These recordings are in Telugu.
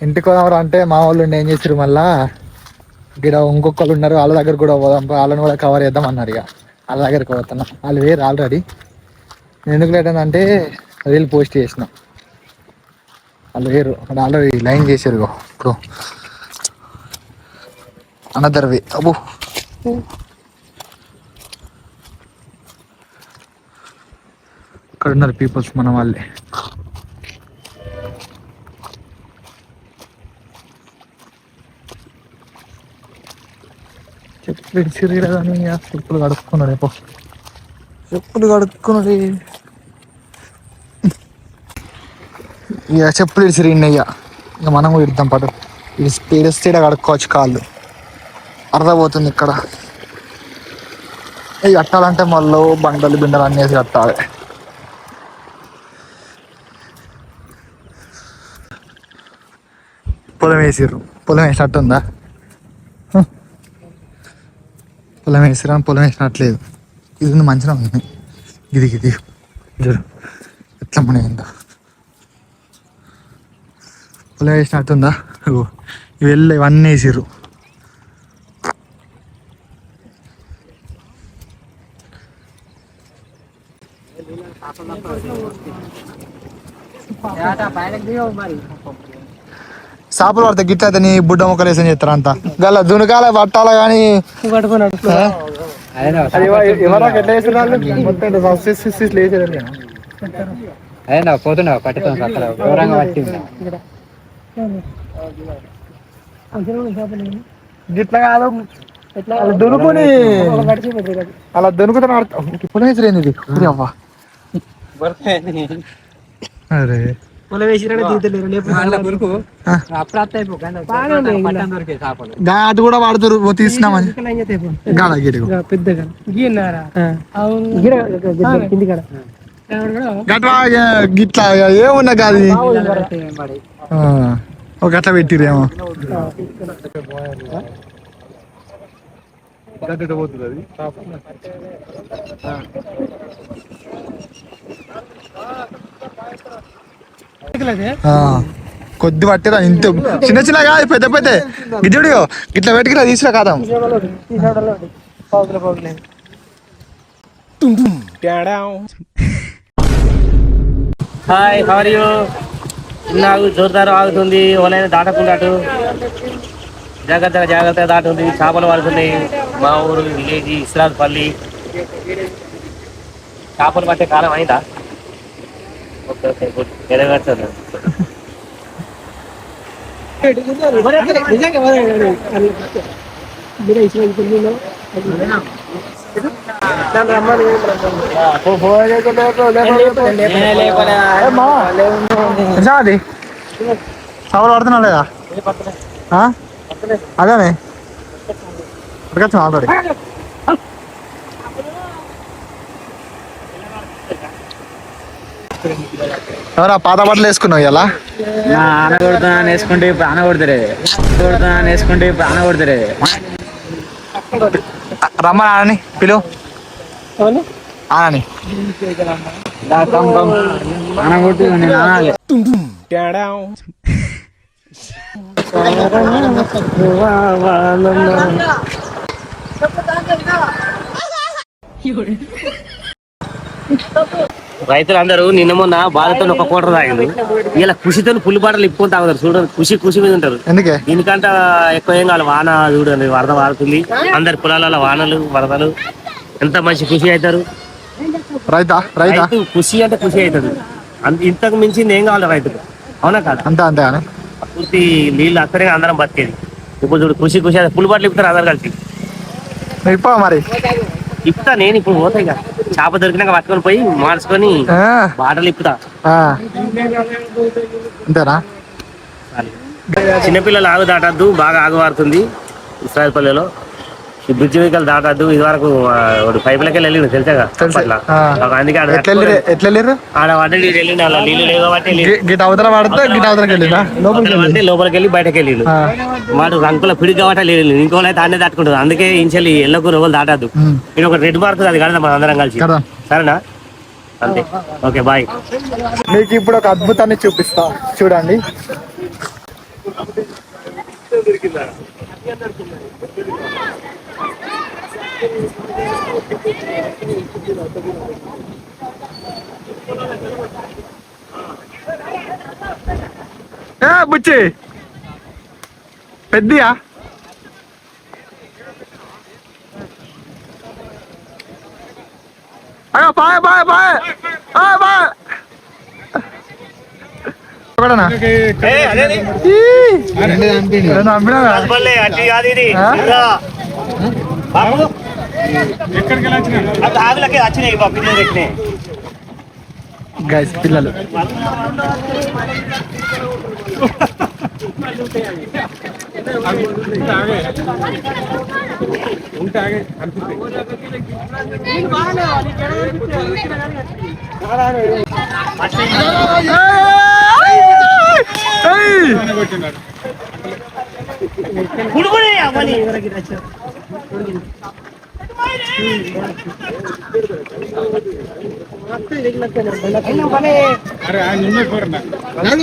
ఇంటికి పోదాం అంటే మా వాళ్ళు ఏం చేసారు మళ్ళా ఇక్కడ ఇంకొకళ్ళు ఉన్నారు వాళ్ళ దగ్గర కూడా పోదాం వాళ్ళని కూడా కవర్ చేద్దాం అన్నారు. ఇక వాళ్ళ దగ్గరికి పోతున్నా వాళ్ళు వేరు ఆల్రెడీ. ఎందుకు లేట్ అంటే రీల్ పోస్ట్ చేసిన వాళ్ళు వేరు ఆల్రెడీ లైన్ చేశారు. ఇప్పుడు అనదర్ వే అబ్బో ఇక్కడ ఉన్నారు పీపుల్స్ మన వాళ్ళే. చెప్పులు ఇడిచిరు కానీ చెప్పులు కడుక్కున్నాడు. ఎప్పో చెప్పులు కడుక్కున్నాడు. ఇక చెప్పులు ఇడిచిరు ఇన్నయ్య. ఇక మనం కూడా ఇద్దాం పాటు ఇడిస్తే కడుక్కోవచ్చు కాళ్ళు. అర్థపోతుంది ఇక్కడ. ఇవి కట్టాలంటే మళ్ళీ బండలు బిండలు అన్నీ కట్టాలి. పొలం వేసిర్రు. పొలం వేసినట్టు ఉందా? పొలం వేసిరా పొలం వేసినట్లేదు. ఇది మంచిగా ఉంది. గిది గిది జరు ఎట్లా మునిగిందా? పొలం వేసినట్టుందా? ఇవి వెళ్ళి ఇవన్నీ వేసిర్రు. చేపలు పడితే గిట్ల అయితే నీ బుడ్డ మొక్కలు వేసని చెప్తారు అంతా. గల దునకాల పట్టాల కానీ పోతున్నావు పట్టుతాం ఘోరంగా పట్టింది. గిట్ల కాదు అలా దునుకుని అలా దునుకుతా ఇప్పుడు వేసిరేంది అవ్వ. అరే అటు కూడా వాడుతారు తీసినామని గిట్లా ఏమున్నా కాదు ఒక అట్లా పెట్టిరేమో. కొద్ది పట్టిరా ఇంత చిన్న చిన్న కాదు పెద్ద పెద్ద గిడ్డు ఇట్లా పెట్టుకురా తీసుకురా కాదా. Hi how are you? నాకు జోరుదారు ఆగుతుంది. ఓలైనా దాటకుండా అటు జాగ్రత్తగా దాటుంది. చేపలు పడుతున్నాయి. మా ఊరు విలేజ్ ఇస్రాజ్పల్లి. చేపలు పట్టే కాలం అయిందా? Okay okay good. ఎరగడుతుంది. సవాలు పడుతున్నా లేదా? అదేనే అడగచ్చు ఆల్రెడీ. ఎవరా పాత బట్టలు వేసుకున్నావు ఇలా? ఆన కొడుతున్నాను వేసుకుంటే ఇప్పుడు ఆన కొడుతురే. రమ్మని ఆనని పిలువు. ఆనని ఆన కొడుతు నేను ఆనాలి. రైతులందరూ నిన్న మొన్న బాధతో ఒక కోటర్ తాగింది. ఇలా కృషితో పుల్లి బాటలు ఇప్పుకొని తాగుతారు. చూడండి ఖుషి మీద ఉంటారు. ఎందుకే దీనికంట ఎక్కువ ఏం కాదు. వాన చూడండి వరద వారుతుంది. అందరి పొలాలలో వానలు వరదలు ఎంత మంచి ఖుషి అవుతారు. రైతు ఖుషి అంటే ఖుషి అవుతుంది. ఇంతకు మించింది ఏం కావాలి రైతుకు? అవునా కాదు? అంతే పూర్తి నీళ్ళు అక్కడే అందరం బతికేది. ఇప్పుడు చూడు ఖుషి పుల్లి బాటలు ఇప్పుతారు అందరు కలిసి. మరి ఇప్పుతా నేను ఇప్పుడు పోతాయి కదా. చేప దొరికినాక పట్టుకొని పోయి మార్చుకొని బాటలు ఇప్పుతా. అంతేనా? చిన్నపిల్లలు ఆగు దాటద్దు. బాగా ఆగు వారుతుంది ఇస్రాయల్పల్లిలో. ఈ బ్రిడ్జ్ వెహికల్ దాటద్దు. ఇది వరకు పైపులకి వెళ్ళిండు తెలుసాగా. అందుకే ఆడ పడ్డది వెళ్ళిండు. అలా నీళ్ళు లేవు కాబట్టి లోపలికి వెళ్ళి బయటకు వెళ్ళిండు. వాడు రంకుల పిడికి కాబట్టి వెళ్ళిండు. ఇంకోళ్ళు అయితే అన్నీ దాటుకుంటారు. అందుకే ఇంచెల్లి ఎల్లకు రోజులు దాటద్దు. ఇది ఒక రెడ్ మార్క్ అది కదా మనం అందరం కలిసి. సరేనా? అంతే. Okay bye. మీకు ఇప్పుడు ఒక అద్భుతాన్ని చూపిస్తా చూడండి. బుచ్చి పెద్దయా bye bye bye bye guys పిల్లలు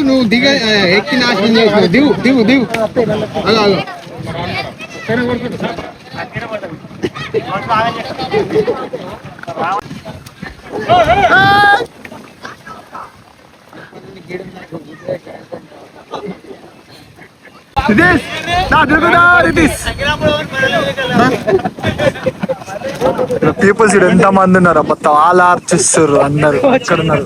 నువ్వు దిగ ఎక్కి నాశనం చేసినావు దిగు దిగు దిగు అలా పీపుల్స్ ఇక్కడ ఎంత మంది ఉన్నారు మొత్తం ఆల్ ఆర్చిస్తారు అందరు ఎక్కడ ఉన్నారు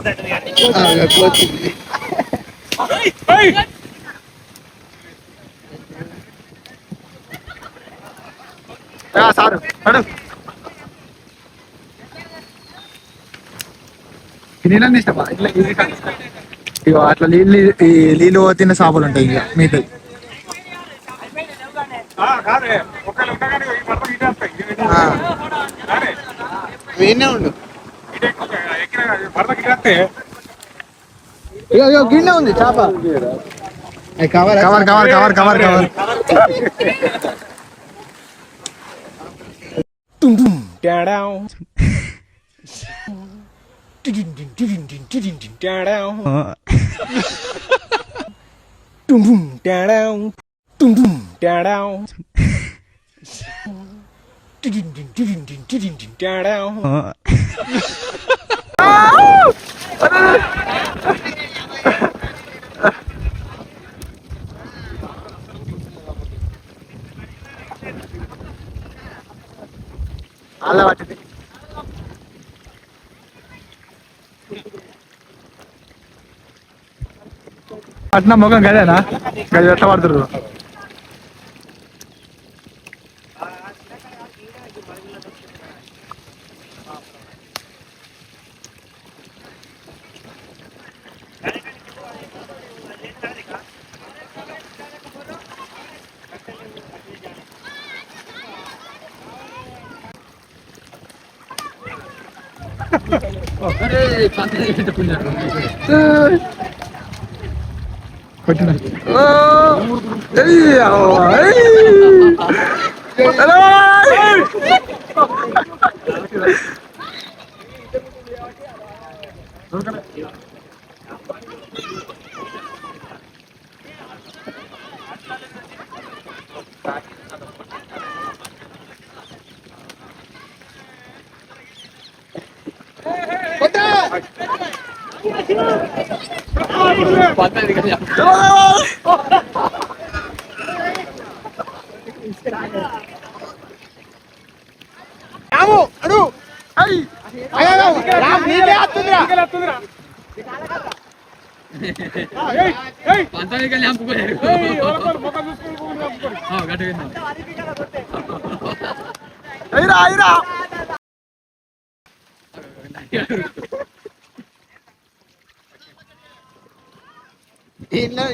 సారు నీళ్ళని ఇష్టమా ఇట్లా ఇక అట్లా నీళ్ళు తిన్న చేపలు ఉంటాయి ఇక మీతో ఉండు గిన్నె ఉంది చేప cover cover cover cover cover cover అలా పట్టింది పట్టిన ముఖం గదేనా గది ఎట్లా పడుతురు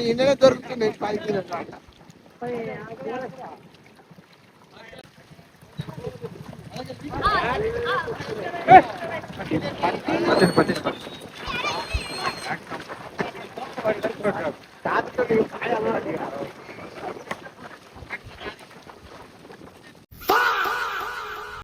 ఇళ్ళ దొరుకుతుంది 5 కిలోలు